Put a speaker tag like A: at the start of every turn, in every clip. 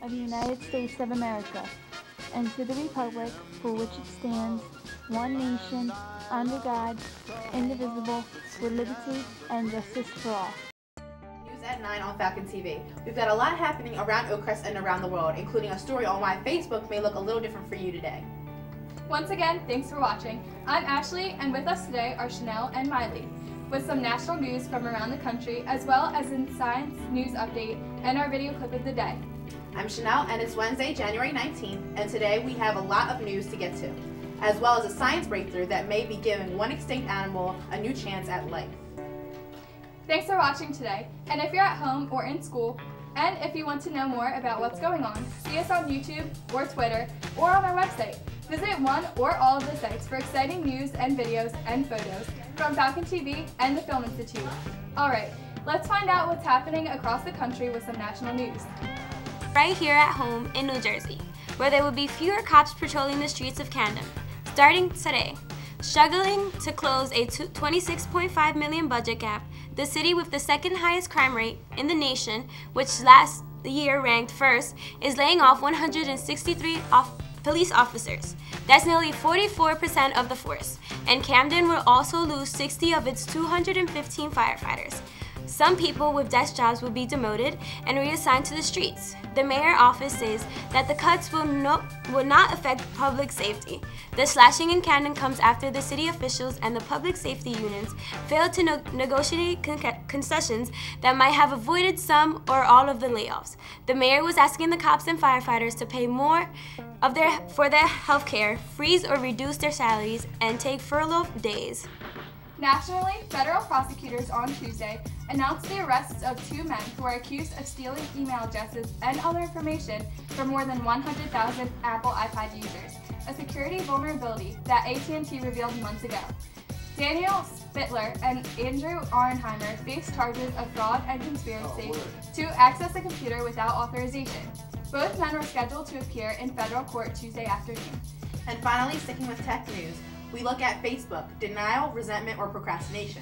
A: of the United States of America, and to the republic for which it stands, one nation, under God, indivisible, with liberty and justice for all.
B: News at 9 on Falcon TV. We've got a lot happening around Oakcrest and around the world, including a story on why Facebook may look a little different for you today.
C: Once again, thanks for watching. I'm Ashley, and with us today are Chanel and Miley, with some national news from around the country, as well as a science news update and our video clip of the day.
B: I'm Chanel, and it's Wednesday, January 19th, and today we have a lot of news to get to, as well as a science breakthrough that may be giving one extinct animal a new chance at life.
C: Thanks for watching today, and if you're at home or in school, and if you want to know more about what's going on, see us on YouTube or Twitter or on our website. Visit one or all of the sites for exciting news and videos and photos from Falcon TV and the Film Institute. Alright, let's find out what's happening across the country with some national news.
D: Right here at home in New Jersey, where there will be fewer cops patrolling the streets of Camden, starting today. Struggling to close a $26.5 million budget gap, the city with the second highest crime rate in the nation, which last year ranked first, is laying off 163 police officers. That's nearly 44% of the force, and Camden will also lose 60 of its 215 firefighters. Some people with desk jobs will be demoted and reassigned to the streets. The mayor's office says that the cuts will not affect public safety. The slashing in Camden comes after the city officials and the public safety unions failed to negotiate concessions that might have avoided some or all of the layoffs. The mayor was asking the cops and firefighters to pay more for their health care, freeze or reduce their salaries, and take furlough days.
C: Nationally, federal prosecutors on Tuesday announced the arrests of two men who are accused of stealing email addresses and other information from more than 100,000 Apple iPad users, a security vulnerability that AT&T revealed months ago. Daniel Spittler and Andrew Arnheimer face charges of fraud and conspiracy to access a computer without authorization. Both men were scheduled to appear in federal court Tuesday afternoon.
B: And finally, sticking with tech news, we look at Facebook, denial, resentment, or procrastination.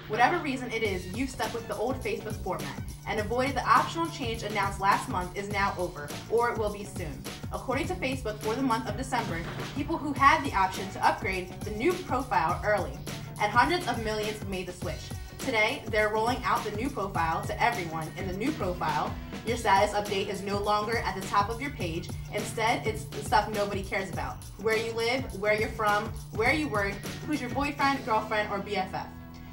B: Whatever reason it is, you've stuck with the old Facebook format and avoided the optional change announced last month is now over, or it will be soon. According to Facebook, for the month of December, people who had the option to upgrade the new profile early, and hundreds of millions have made the switch. Today, they're rolling out the new profile to everyone. In the new profile, your status update is no longer at the top of your page. Instead, it's the stuff nobody cares about. Where you live, where you're from, where you work, who's your boyfriend, girlfriend, or BFF.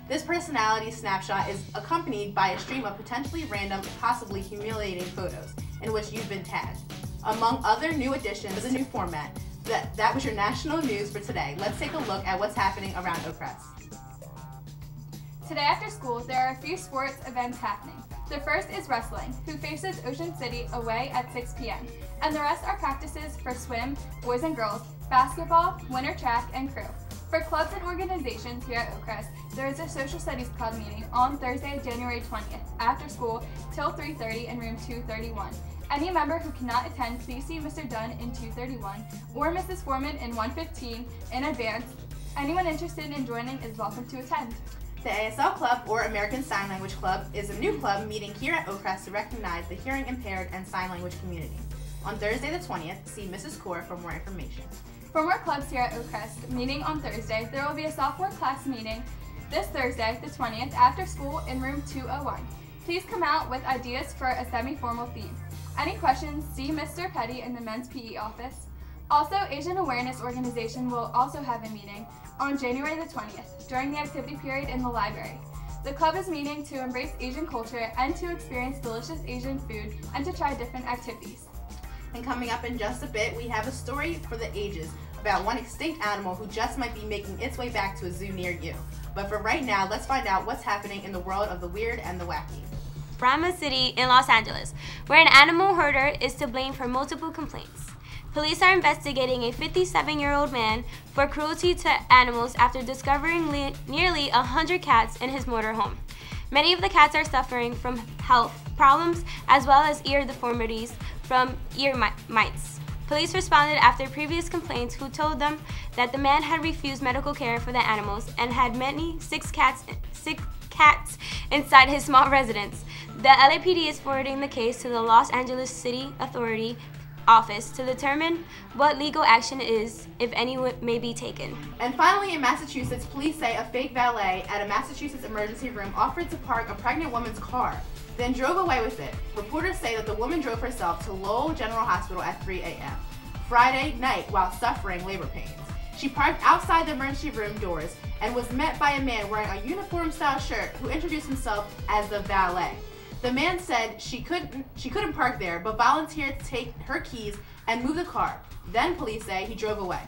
B: This personality snapshot is accompanied by a stream of potentially random, possibly humiliating photos in which you've been tagged. Among other new additions to the new format, that was your national news for today. Let's take a look at what's happening around Oakcrest.
C: Today after school, there are a few sports events happening. The first is wrestling, who faces Ocean City away at 6 p.m. And the rest are practices for swim, boys and girls, basketball, winter track, and crew. For clubs and organizations here at Oakcrest, there is a social studies club meeting on Thursday, January 20th, after school till 3:30 in room 231. Any member who cannot attend, please see Mr. Dunn in 231 or Mrs. Foreman in 115 in advance. Anyone interested in joining is welcome to attend.
B: The ASL Club, or American Sign Language Club, is a new club meeting here at Oakcrest to recognize the hearing impaired and sign language community. On Thursday the 20th, see Mrs. Core for more information.
C: For more clubs here at Oakcrest, meeting on Thursday, there will be a sophomore class meeting this Thursday, the 20th, after school in room 201. Please come out with ideas for a semi-formal theme. Any questions, see Mr. Petty in the men's PE office. Also, Asian Awareness Organization will also have a meeting on January the 20th during the activity period in the library. The club is meeting to embrace Asian culture and to experience delicious Asian food and to try different activities.
B: And coming up in just a bit, we have a story for the ages about one extinct animal who just might be making its way back to a zoo near you. But for right now, let's find out what's happening in the world of the weird and the wacky.
D: Brahma City in Los Angeles, where an animal herder is to blame for multiple complaints. Police are investigating a 57-year-old man for cruelty to animals after discovering nearly 100 cats in his motorhome. Many of the cats are suffering from health problems as well as ear deformities from ear mites. Police responded after previous complaints who told them that the man had refused medical care for the animals and had many sick cats cats inside his small residence. The LAPD is forwarding the case to the Los Angeles City Authority office to determine what legal action is, if any, may be taken.
B: And finally, in Massachusetts, police say a fake valet at a Massachusetts emergency room offered to park a pregnant woman's car, then drove away with it. Reporters say that the woman drove herself to Lowell General Hospital at 3 a.m. Friday night while suffering labor pains. She parked outside the emergency room doors and was met by a man wearing a uniform-style shirt who introduced himself as the valet. The man said she couldn't park there, but volunteered to take her keys and move the car. Then police say he drove away.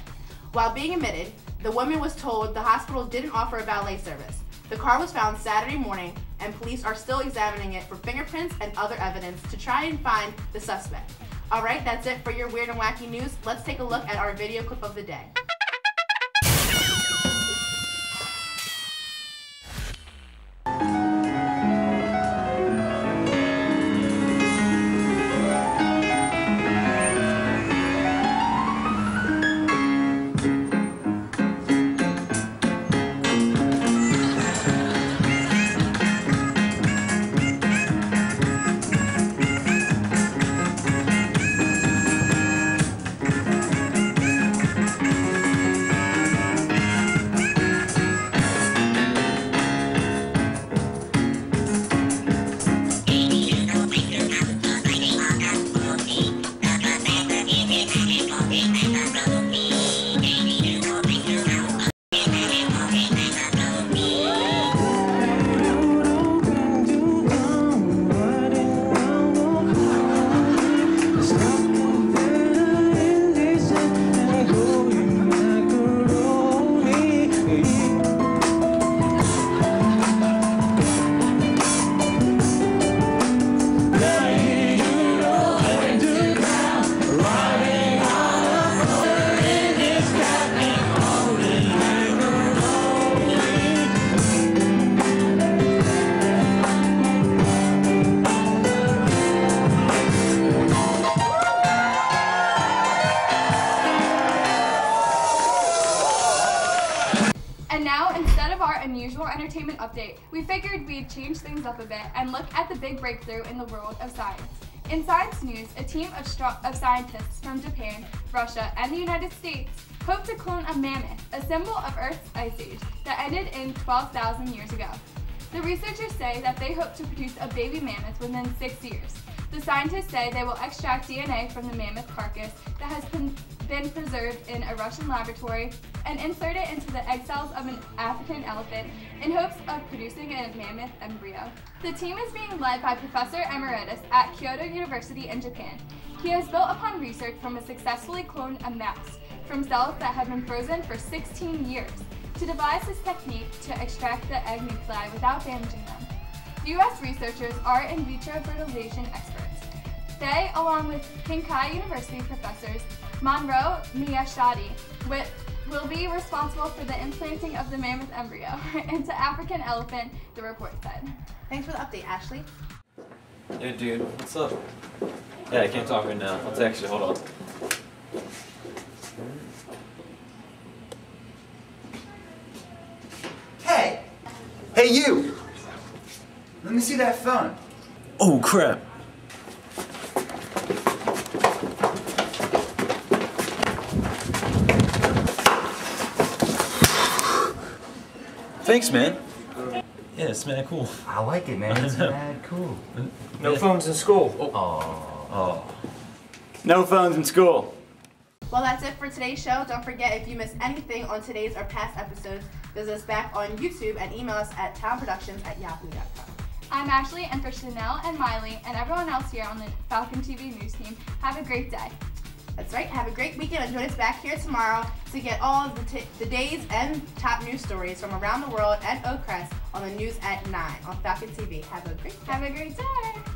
B: While being admitted, the woman was told the hospital didn't offer a valet service. The car was found Saturday morning, and police are still examining it for fingerprints and other evidence to try and find the suspect. All right, that's it for your weird and wacky news. Let's take a look at our video clip of the day.
C: And now, instead of our unusual entertainment update, we figured we'd change things up a bit and look at the big breakthrough in the world of science. In science news, a team of scientists from Japan, Russia, and the United States hope to clone a mammoth, a symbol of Earth's ice age that ended in 12,000 years ago. The researchers say that they hope to produce a baby mammoth within 6 years. The scientists say they will extract DNA from the mammoth carcass that has been preserved in a Russian laboratory and insert it into the egg cells of an African elephant in hopes of producing a mammoth embryo. The team is being led by Professor Emeritus at Kyoto University in Japan. He has built upon research from a successfully cloned mouse from cells that have been frozen for 16 years to devise this technique to extract the egg nuclei without damaging them. U.S. researchers are in vitro fertilization experts. They, along with Kinkai University professors Monroe Miyashita, will be responsible for the implanting of the mammoth embryo into African elephant, the report said.
B: Thanks for the update, Ashley.
E: Hey dude, what's up? Yeah, I can't talk right now. I'll text you, hold on.
F: Hey! Hey you! Let me see that phone.
E: Oh crap! Thanks, man. Yeah, it's mad cool.
F: I like it, man. It's mad cool.
E: No phones in school.
F: Oh. No phones in school.
B: Well, that's it for today's show. Don't forget, if you missed anything on today's or past episodes, visit us back on YouTube and email us at townproductions@yahoo.com.
C: I'm Ashley, and for Chanel and Miley and everyone else here on the Falcon TV news team, have a great day.
B: That's right. Have a great weekend and join us back here tomorrow to get all of the day's and top news stories from around the world and Oak Crest on the news at 9 on Falcon TV. Have a great day.
C: Have a great day.